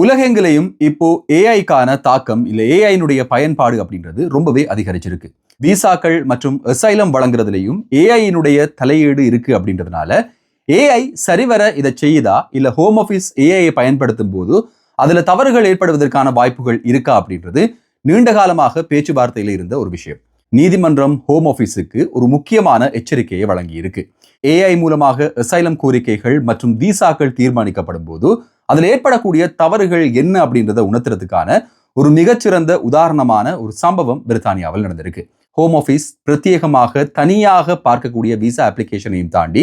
உலகெங்கிலையும் இப்போ ஏஐக்கான தாக்கம் இல்ல ஏஐனுடைய பயன்பாடு அப்படின்றது ரொம்பவே அதிகரிச்சிருக்கு. விசாக்கள் மற்றும் அசைலம் வழங்குறதுலையும் ஏஐனுடைய தலையீடு இருக்கு அப்படின்றதுனால ஏஐ சரிவர இதை செய்யுதா இல்ல ஹோம் ஆஃபீஸ் ஏஐயை பயன்படுத்தும் போது அதுல தவறுகள் ஏற்படுவதற்கான வாய்ப்புகள் இருக்கா அப்படின்றது நீண்ட காலமாக பேச்சுவார்த்தையில் இருந்த ஒரு விஷயம். நீதிமன்றம் ஹோம் ஆஃபீஸுக்கு ஒரு முக்கியமான எச்சரிக்கையை வழங்கி இருக்கு. ஏஐ மூலமாக அசைலம் கோரிக்கைகள் மற்றும் விசாக்கள் தீர்மானிக்கப்படும் போது அதில் ஏற்படக்கூடிய தவறுகள் என்ன அப்படின்றத உணர்த்துறதுக்கான ஒரு மிகச்சிறந்த உதாரணமான ஒரு சம்பவம் பிரித்தானியாவில் நடந்திருக்கு. ஹோம் ஆஃபீஸ் பிரத்யேகமாக தனியாக பார்க்கக்கூடிய விசா அப்ளிகேஷனையும் தாண்டி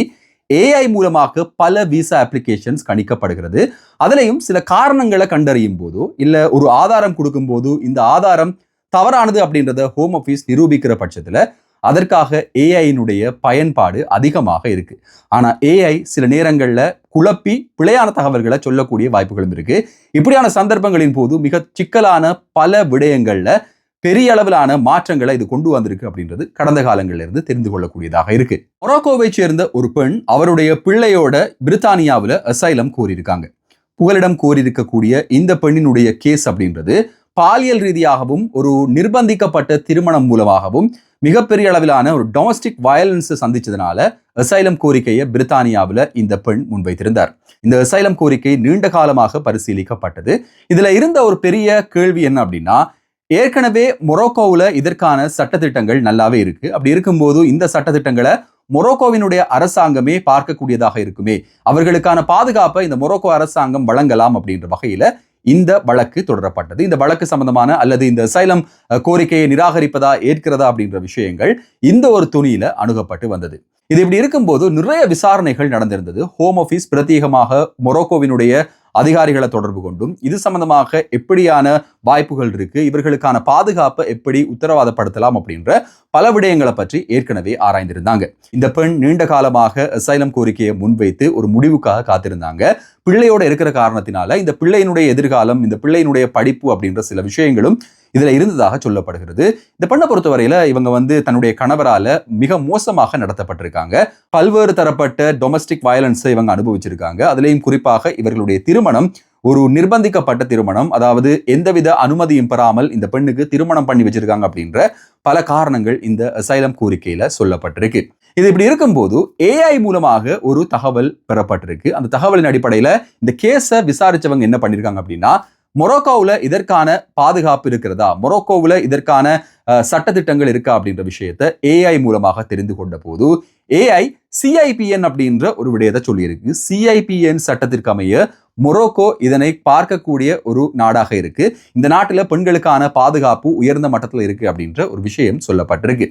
ஏஐ மூலமாக பல விசா அப்ளிகேஷன்ஸ் கணிக்கப்படுகிறது. அதுலேயும் சில காரணங்களை கண்டறியும் போதோ இல்லை ஒரு ஆதாரம் கொடுக்கும் போது இந்த ஆதாரம் தவறானது அப்படின்றத ஹோம் ஆஃபீஸ் நிரூபிக்கிற பட்சத்தில் அதற்காக ஏஐனுடைய பயன்பாடு அதிகமாக இருக்கு. ஆனா ஏஐ சில நேரங்கள்ல குழப்பி பிழையான தகவல்களை சொல்லக்கூடிய வாய்ப்புகளும் இருக்கு. இப்படியான சந்தர்ப்பங்களின் போது மிக சிக்கலான பல விடயங்கள்ல பெரிய அளவிலான மாற்றங்களை இது கொண்டு வந்திருக்கு அப்படின்றது கடந்த காலங்கள்ல இருந்து தெரிந்து கொள்ளக்கூடியதாக இருக்கு. மொராக்கோவை சேர்ந்த ஒரு பெண் அவருடைய பிள்ளையோட பிரித்தானியாவில் அசைலம் கோரியிருக்காங்க. புகலிடம் கோரியிருக்கக்கூடிய இந்த பெண்ணினுடைய கேஸ் அப்படின்றது பாலியல் ரீதியாகவும் ஒரு நிர்பந்திக்கப்பட்ட திருமணம் மூலமாகவும் மிகப்பெரிய அளவிலான ஒரு டொமஸ்டிக் வயலன்ஸை சந்திச்சதுனால அசைலம் கோரிக்கையை பிரித்தானியாவில் இந்த பெண் முன்வைத்திருந்தார். இந்த அசைலம் கோரிக்கை நீண்ட காலமாக பரிசீலிக்கப்பட்டது. இதுல இருந்த ஒரு பெரிய கேள்வி என்ன அப்படின்னா, ஏற்கனவே மொராக்கோவில் இதற்கான சட்டத்திட்டங்கள் நல்லாவே இருக்கு. அப்படி இருக்கும்போது இந்த சட்டத்திட்டங்களை மொராக்கோவினுடைய அரசாங்கமே பார்க்கக்கூடியதாக இருக்குமே, அவர்களுக்கான பாதுகாப்பை இந்த மொராக்கோ அரசாங்கம் வழங்கலாம் அப்படின்ற வகையில இந்த வழக்கு தொடரப்பட்டது. இந்த வழக்கு சம்பந்தமான அல்லது இந்த அசைலம் கோரிக்கையை நிராகரிப்பதா ஏற்கிறதா அப்படின்ற விஷயங்கள் இந்த ஒரு துணியில அணுகப்பட்டு வந்தது. இது இப்படி இருக்கும்போது நிறைய விசாரணைகள் நடந்திருந்தது. ஹோம் ஆஃபீஸ் பிரத்யேகமாக மொராக்கோவினுடைய அதிகாரிகளை தொடர்பு கொண்டும் இது சம்பந்தமாக எப்படியான வாய்ப்புகள் இருக்கு, இவர்களுக்கான பாதுகாப்பை எப்படி உத்தரவாதப்படுத்தலாம் அப்படின்ற பல விடயங்களை பற்றி ஏற்கனவே ஆராய்ந்திருந்தாங்க. இந்த பெண் நீண்ட காலமாக அசைலம் கோரிக்கையை முன்வைத்து ஒரு முடிவுக்காக காத்திருந்தாங்க. பிள்ளையோட இருக்கிற காரணத்தினால இந்த பிள்ளையினுடைய எதிர்காலம், இந்த பிள்ளையினுடைய படிப்பு அப்படின்ற சில விஷயங்களும் இதுல இருந்ததாக சொல்லப்படுகிறது. இந்த பெண்ணை பொறுத்தவரையில இவங்க தன்னுடைய கணவரால மிக மோசமாக நடத்தப்பட்டிருக்காங்க. பல்வேறு தரப்பட்ட டொமஸ்டிக் வயலன்ஸை இவங்க அனுபவிச்சிருக்காங்க. அதுலேயும் குறிப்பாக இவர்களுடைய திருமணம் ஒரு நிர்பந்திக்கப்பட்ட திருமணம், அதாவது எந்தவித அனுமதியும் பெறாமல் இந்த பெண்ணுக்கு திருமணம் பண்ணி வச்சிருக்காங்க அப்படின்ற பல காரணங்கள் இந்த அசைலம் கோரிக்கையில சொல்லப்பட்டிருக்கு. இது இப்படி இருக்கும்போது ஏஐ மூலமாக ஒரு தகவல் பெறப்பட்டிருக்கு. அந்த தகவலின் அடிப்படையில இந்த கேஸை விசாரிச்சவங்க என்ன பண்ணிருக்காங்க அப்படின்னா, மொராக்கோவில் இதற்கான பாதுகாப்பு இருக்கிறதா, மொராக்கோவில் இதற்கான சட்டத்திட்டங்கள் இருக்கா அப்படின்ற விஷயத்தை ஏஐ மூலமாக தெரிந்து கொண்ட போது ஏஐ சிஐபிஎன் அப்படின்ற ஒரு விடயத்தை சொல்லியிருக்கு. சிஐபிஎன் சட்டத்திற்கு அமைய மொராக்கோ இதனை பார்க்கக்கூடிய ஒரு நாடாக இருக்கு. இந்த நாட்டில் பெண்களுக்கான பாதுகாப்பு உயர்ந்த மட்டத்தில் இருக்கு அப்படின்ற ஒரு விஷயம் சொல்லப்பட்டிருக்கு.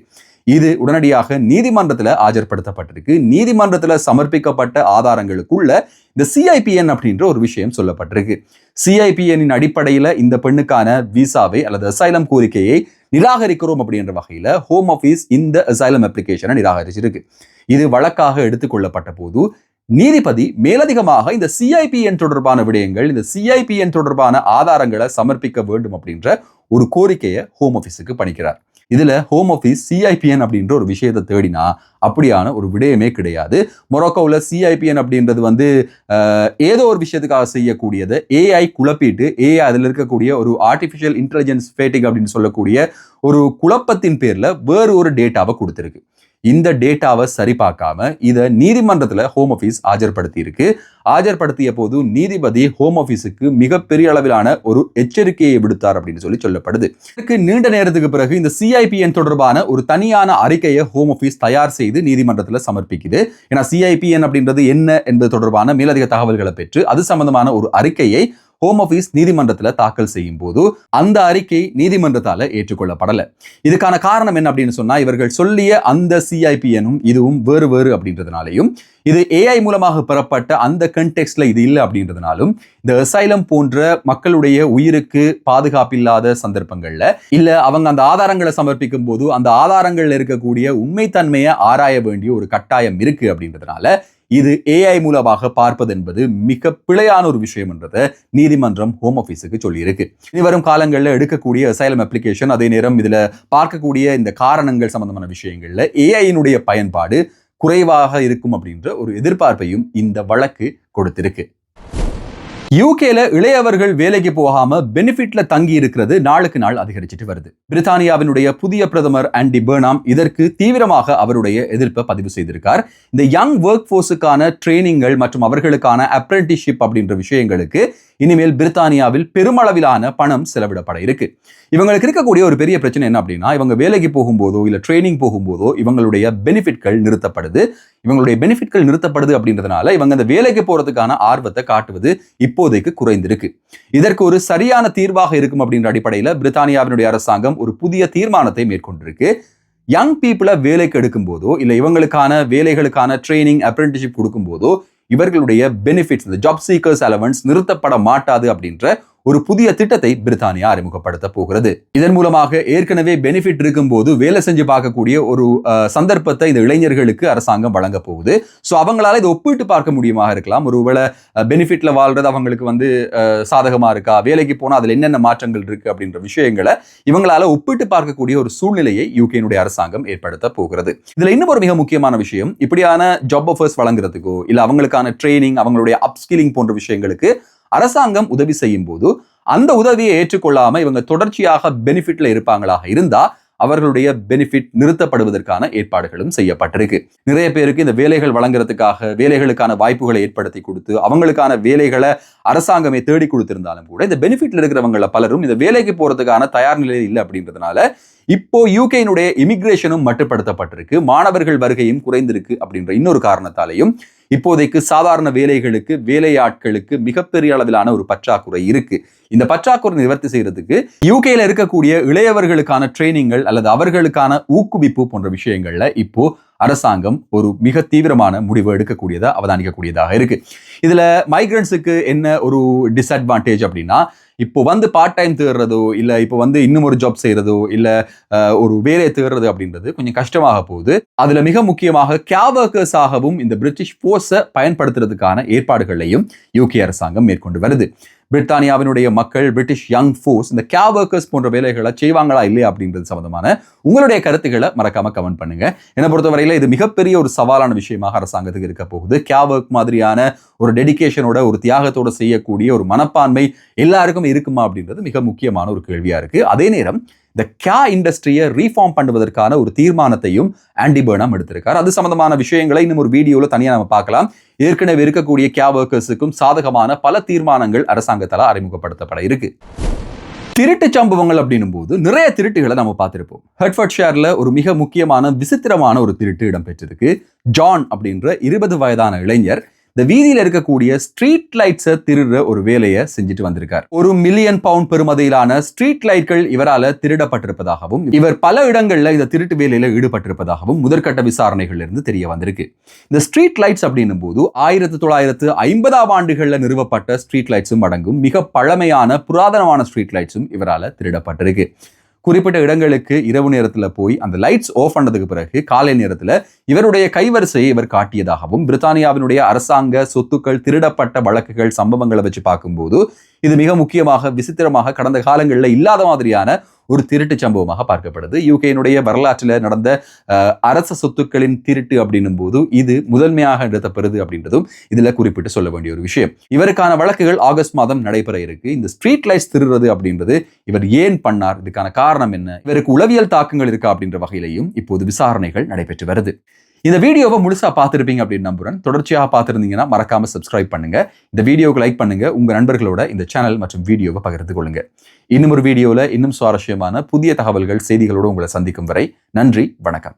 இது உடனடியாக நீதிமன்றத்தில் ஆஜர்படுத்தப்பட்டிருக்கு. நீதிமன்றத்தில் சமர்ப்பிக்கப்பட்ட ஆதாரங்களுக்குள்ள இந்த சிஐபிஎன் அப்படின்ற ஒரு விஷயம் சொல்லப்பட்டிருக்கு. சிஐபிஎன்னின் அடிப்படையில் இந்த பெண்ணுக்கான விசாவை அல்லது அசைலம் கோரிக்கையை நிராகரிக்கிறோம் அப்படின்ற வகையில ஹோம் ஆஃபீஸ் இந்த அசைலம் அப்ளிகேஷனை நிராகரிச்சிருக்கு. இது வழக்காக எடுத்துக்கொள்ளப்பட்ட போது நீதிபதி மேலதிகமாக இந்த சிஐபிஎன் தொடர்பான விடயங்கள், இந்த சிஐபிஎன் தொடர்பான ஆதாரங்களை சமர்ப்பிக்க வேண்டும் அப்படின்ற ஒரு கோரிக்கையை ஹோம் ஆஃபீஸுக்கு பணிக்கிறார். இதுல ஹோம் ஆஃபீஸ் சிஐபிஎன் அப்படின்ற ஒரு விஷயத்தை தேடினா அப்படியான ஒரு விடயமே கிடையாது. மொராக்கோவில் சிஐபிஎன் அப்படின்றது ஏதோ ஒரு விஷயத்துக்காக செய்யக்கூடியது ஏஐ குழப்பிட்டு ஏஐ அதில் இருக்கக்கூடிய ஒரு ஆர்டிஃபிஷியல் இன்டெலிஜென்ஸ் ஃபேட்டிக் அப்படின்னு சொல்லக்கூடிய ஒரு குழப்பத்தின் பேர்ல வேறு ஒரு டேட்டாவை கொடுத்துருக்கு. இந்த டேட்டாவை சரி பார்க்காம இதை நீதிமன்றத்தில் ஹோம் ஆஃபீஸ் ஆஜர்படுத்திய போது நீதிபதி ஹோம் ஆஃபீஸுக்கு மிகப்பெரிய அளவிலான ஒரு எச்சரிக்கையை விடுத்தார் அப்படின்னு சொல்லப்படுது. இதுக்கு நீண்ட நேரத்துக்கு பிறகு இந்த சிஐபிஎன் தொடர்பான ஒரு தனியான அறிக்கையை ஹோம் ஆஃபீஸ் தயார் செய்து நீதிமன்றத்தில் சமர்ப்பிக்குது. ஏன்னா சிஐபிஎன் அப்படின்றது என்ன என்பது தொடர்பான மேலதிக தகவல்களை பெற்று அது சம்பந்தமான ஒரு அறிக்கையை ஹோம் ஆஃபீஸ் நீதிமன்றத்தில் தாக்கல் செய்யும் போது அந்த அறிக்கை நீதிமன்றத்தால ஏற்றுக்கொள்ளப்படலை. இதுக்கான காரணம் என்ன அப்படின்னு சொன்னா, இவர்கள் சொல்லிய அந்த சிஐபிஎனும் இதுவும் வேறு வேறு அப்படின்றதுனாலையும், இது ஏஐ மூலமாக பெறப்பட்ட அந்த கண்டெக்ஸ்ட்ல இது இல்லை அப்படின்றதுனாலும், இந்த அசைலம் போன்ற மக்களுடைய உயிருக்கு பாதுகாப்பில்லாத சந்தர்ப்பங்கள்ல இல்ல அவங்க அந்த ஆதாரங்களை சமர்ப்பிக்கும் போது அந்த ஆதாரங்கள்ல இருக்கக்கூடிய உண்மைத்தன்மையை ஆராய வேண்டிய ஒரு கட்டாயம் இருக்கு அப்படின்றதுனால இது ஏஐ மூலமாக பார்ப்பது என்பது மிக பிழையான ஒரு விஷயம் என்றதை நீதிமன்றம் ஹோம் ஆஃபீஸுக்கு சொல்லியிருக்கு. இனி வரும் காலங்களில் எடுக்கக்கூடிய அசைலம் அப்ளிகேஷன், அதே நேரம் இதுல பார்க்கக்கூடிய இந்த காரணங்கள் சம்பந்தமான விஷயங்கள்ல ஏஐயினுடைய பயன்பாடு குறைவாக இருக்கும் அப்படின்ற ஒரு எதிர்பார்ப்பையும் இந்த வழக்கு கொடுத்திருக்கு. யூகேல இளையவர்கள் வேலைக்கு போகாம பெனிஃபிட்ல தங்கி இருக்கிறது நாளுக்கு நாள் அதிகரிச்சுட்டு வருது. பிரித்தானியாவினுடைய புதிய பிரதமர் ஆண்டி பர்னாம் இதற்கு தீவிரமாக அவருடைய எதிர்ப்பை பதிவு செய்திருக்கார். இந்த யங் ஒர்க் போர்ஸுக்கான ட்ரைனிங்கள் மற்றும் அவர்களுக்கான அப்ரெண்டிஸ்ஷிப் அப்படின்ற விஷயங்களுக்கு இனிமேல் பிரித்தானியாவில் பெருமளவிலான பணம் செலவிடப்பட இருக்கு. இவங்களுக்கு இருக்கக்கூடிய ஒரு பெரிய பிரச்சனை என்ன அப்படின்னா, இவங்க வேலைக்கு போகும்போதோ இல்ல ட்ரைனிங் போகும்போதோ இவங்களுடைய பெனிஃபிட்கள் நிறுத்தப்படுது. இவங்களுடைய பெனிஃபிட்கள் நிறுத்தப்படுது அப்படின்றதுனால இவங்க அந்த வேலைக்கு போறதுக்கான ஆர்வத்தை காட்டுவது இப்போதைக்கு குறைந்திருக்கு. இதற்கு ஒரு சரியான தீர்வாக இருக்கும் அப்படின்ற அடிப்படையில் பிரித்தானியாவினுடைய அரசாங்கம் ஒரு புதிய தீர்மானத்தை மேற்கொண்டிருக்கு. யங் பீப்புளை வேலைக்கு எடுக்கும் போதோ இல்ல இவங்களுக்கான வேலைகளுக்கான ட்ரைனிங் அப்ரெண்டிஸ்ஷிப் கொடுக்கும் போதோ இவர்களுடைய பெனிஃபிட்ஸ், இந்த ஜாப் சீக்கர்ஸ் அலவன்ஸ் நிறுத்தப்பட மாட்டாது அப்படின்ற ஒரு புதிய திட்டத்தை பிரித்தானியா அறிமுகப்படுத்த போகிறது. இதன் மூலமாக ஏற்கனவே பெனிஃபிட் இருக்கும் போது வேலை செஞ்சு பார்க்கக்கூடிய ஒரு சந்தர்ப்பத்தை இந்த இளைஞர்களுக்கு அரசாங்கம் வழங்க போகுது. ஸோ அவங்களால இதை ஒப்பிட்டு பார்க்க முடியுமா இருக்கலாம். ஒருவேளை பெனிஃபிட்ல வாழ்றது அவங்களுக்கு சாதகமா இருக்கா, வேலைக்கு போனால் அதில் என்னென்ன மாற்றங்கள் இருக்கு அப்படின்ற விஷயங்களை இவங்களால ஒப்பிட்டு பார்க்கக்கூடிய ஒரு சூழ்நிலையை யூகேனுடைய அரசாங்கம் ஏற்படுத்த போகிறது. இதுல இன்னும் ஒரு மிக முக்கியமான விஷயம், இப்படியான ஜாப் ஆஃபர்ஸ் வழங்குறதுக்கோ இல்ல அவங்களுக்கான ட்ரைனிங், அவங்களுடைய அப்ஸ்கில்லிங் போன்ற விஷயங்களுக்கு அரசாங்கம் உதவி செய்யும் போது அந்த உதவியை ஏற்றுக்கொள்ளாம இவங்க தொடர்ச்சியாக பெனிஃபிட்ல இருப்பாங்களாக இருந்தா அவர்களுடைய பெனிஃபிட் நிறுத்தப்படுவதற்கான ஏற்பாடுகளும் செய்யப்பட்டிருக்கு. நிறைய பேருக்கு இந்த வேலைகள் வழங்குறதுக்காக வேலைகளுக்கான வாய்ப்புகளை ஏற்படுத்தி கொடுத்து அவங்களுக்கான வேலைகளை அரசாங்கமே தேடி கொடுத்திருந்தாலும் கூட இந்த பெனிஃபிட்ல இருக்கிறவங்கள பலரும் இந்த வேலைக்கு போறதுக்கான தயார் நிலையில் இல்லை அப்படின்றதுனால இப்போ யூகேனுடைய இமிகிரேஷனும் மட்டுப்படுத்தப்பட்டிருக்கு, மாணவர்கள் வருகையும் குறைந்திருக்கு அப்படின்ற இன்னொரு காரணத்தாலையும் இப்போதைக்கு சாதாரண வேலைகளுக்கு, வேலையாட்களுக்கு மிகப்பெரிய அளவிலான ஒரு பற்றாக்குறை இருக்கு. இந்த பற்றாக்குறை நிவர்த்தி செய்யறதுக்கு யூகேல இருக்கக்கூடிய இளையவர்களுக்கான ட்ரைனிங்கள் அல்லது அவர்களுக்கான ஊக்குவிப்பு போன்ற விஷயங்கள்ல இப்போ அரசாங்கம் ஒரு மிக தீவிரமான முடிவு எடுக்கக்கூடியதா அவதானிக்கக்கூடியதாக இருக்கு. இதுல மைக்ரன்ஸுக்கு என்ன ஒரு டிஸ்அட்வான்டேஜ் அப்படின்னா, இப்போ பார்ட் டைம் தேடுறதோ இல்ல இப்போ இன்னும் ஒரு ஜாப் செய்யறதோ இல்ல ஒரு வேலையை தேடுறது அப்படின்றது கொஞ்சம் கஷ்டமாக போகுது. அதுல மிக முக்கியமாக கேப் ஒர்க்கர்ஸாகவும் இந்த பிரிட்டிஷ் போர்ஸை பயன்படுத்துறதுக்கான ஏற்பாடுகளையும் யூகே அரசாங்கம் மேற்கொண்டு வருது. பிரித்தானியாவினுடைய மக்கள், பிரிட்டிஷ் யங் ஃபோர்ஸ் இந்த கேப் ஒர்க்கர்ஸ் போன்ற வேலைகளை செய்வாங்களா இல்லையா அப்படின்றது சம்பந்தமான உங்களுடைய கருத்துக்களை மறக்காம கமெண்ட் பண்ணுங்க. என்னை பொறுத்தவரையில இது மிகப்பெரிய ஒரு சவாலான விஷயமாக அரசாங்கத்துக்கு இருக்க போகுது. கேப் ஒர்க் மாதிரியான ஒரு டெடிகேஷனோட, ஒரு தியாகத்தோட செய்யக்கூடிய ஒரு மனப்பான்மை எல்லாருக்கும் இருக்குமா அப்படின்றது மிக முக்கியமான ஒரு கேள்வியா இருக்கு. அதே நேரம் இந்த இண்டஸ்ட்ரியை ரீஃபார்ம் பண்ணுவதற்கான ஒரு தீர்மானத்தையும் ஆண்டி பர்னாம் எடுத்திருக்கார். அது சம்பந்தமான விஷயங்களை இன்னும் ஒரு வீடியோல தனியாக நம்ம பார்க்கலாம். ஏற்கனவே இருக்கக்கூடிய கேப் ஒர்க்கர்ஸுக்கும் சாதகமான பல தீர்மானங்கள் அரசாங்கத்தால் அறிமுகப்படுத்தப்பட இருக்கு. திருட்டு சம்பவங்கள் அப்படின்னும் போது நிறைய திருட்டுகளை நம்ம பார்த்திருப்போம். ஹெர்ட்ஃபோர்ட்ஷையர்ல ஒரு மிக முக்கியமான விசித்திரமான ஒரு திருட்டு இடம்பெற்றிருக்கு. ஜான் அப்படின்ற 20 வயதான இளைஞர் இந்த வீதியில இருக்கக்கூடிய ஸ்ட்ரீட் லைட்ஸை திருடுற ஒரு வேலையை செஞ்சுட்டு வந்திருக்கார். £1 மில்லியன் பெறுமதியிலான ஸ்ட்ரீட் லைட்கள் இவரால் திருடப்பட்டிருப்பதாகவும் இவர் பல இடங்கள்ல இந்த திருட்டு வேலையில ஈடுபட்டிருப்பதாகவும் முதற்கட்ட விசாரணைகள்ல இருந்து தெரிய வந்திருக்கு. இந்த ஸ்ட்ரீட் லைட்ஸ் அப்படின்னும் போது 1950ஆம் ஆண்டுகள்ல நிறுவப்பட்ட ஸ்ட்ரீட் லைட்ஸும் அடங்கும். மிக பழமையான புராதனமான ஸ்ட்ரீட் லைட்ஸும் இவரால் திருடப்பட்டிருக்கு. குறிப்பிட்ட இடங்களுக்கு இரவு நேரத்துல போய் அந்த லைட்ஸ் ஆஃப் பண்ணதுக்கு பிறகு காலை நேரத்துல இவருடைய கைவரிசையை இவர் காட்டியதாகவும் பிரித்தானியாவினுடைய அரசாங்க சொத்துக்கள் திருடப்பட்ட வழக்குகள், சம்பவங்களை வச்சு பார்க்கும்போது இது மிக முக்கியமாக விசித்திரமாக கடந்த காலங்களில் இல்லாத மாதிரியான ஒரு திருட்டு சம்பவமாக பார்க்கப்படுது. யூகேனுடைய வரலாற்றில் நடந்த அரச சொத்துக்களின் திருட்டு அப்படின்னும் போது இது முதன்மையாக நிறுத்தப்படுது அப்படின்றதும் இதுல குறிப்பிட்டு சொல்ல வேண்டிய ஒரு விஷயம். இவருக்கான வழக்குகள் ஆகஸ்ட் மாதம் நடைபெற இருக்கு. இந்த ஸ்ட்ரீட் லைட்ஸ் திருடுறது அப்படின்றது இவர் ஏன் பண்ணார், இதுக்கான காரணம் என்ன, இவருக்கு உளவியல் தாக்கங்கள் இருக்கா அப்படின்ற வகையிலையும் இப்போது விசாரணைகள் நடைபெற்று வருது. இந்த வீடியோவை முழுசா பார்த்துருப்பீங்க அப்படின்னு நம்புறேன். தொடர்ச்சியாக பார்த்துருந்தீங்கன்னா மறக்காம சப்ஸ்கிரைப் பண்ணுங்க. இந்த வீடியோவுக்கு லைக் பண்ணுங்க. உங்க நண்பர்களோட இந்த சேனல் மற்றும் வீடியோவை பகிர்ந்து கொள்ளுங்க. இன்னும் ஒரு வீடியோவில் இன்னும் சுவாரஸ்யமான புதிய தகவல்கள், செய்திகளோடு உங்களை சந்திக்கும் வரை நன்றி, வணக்கம்.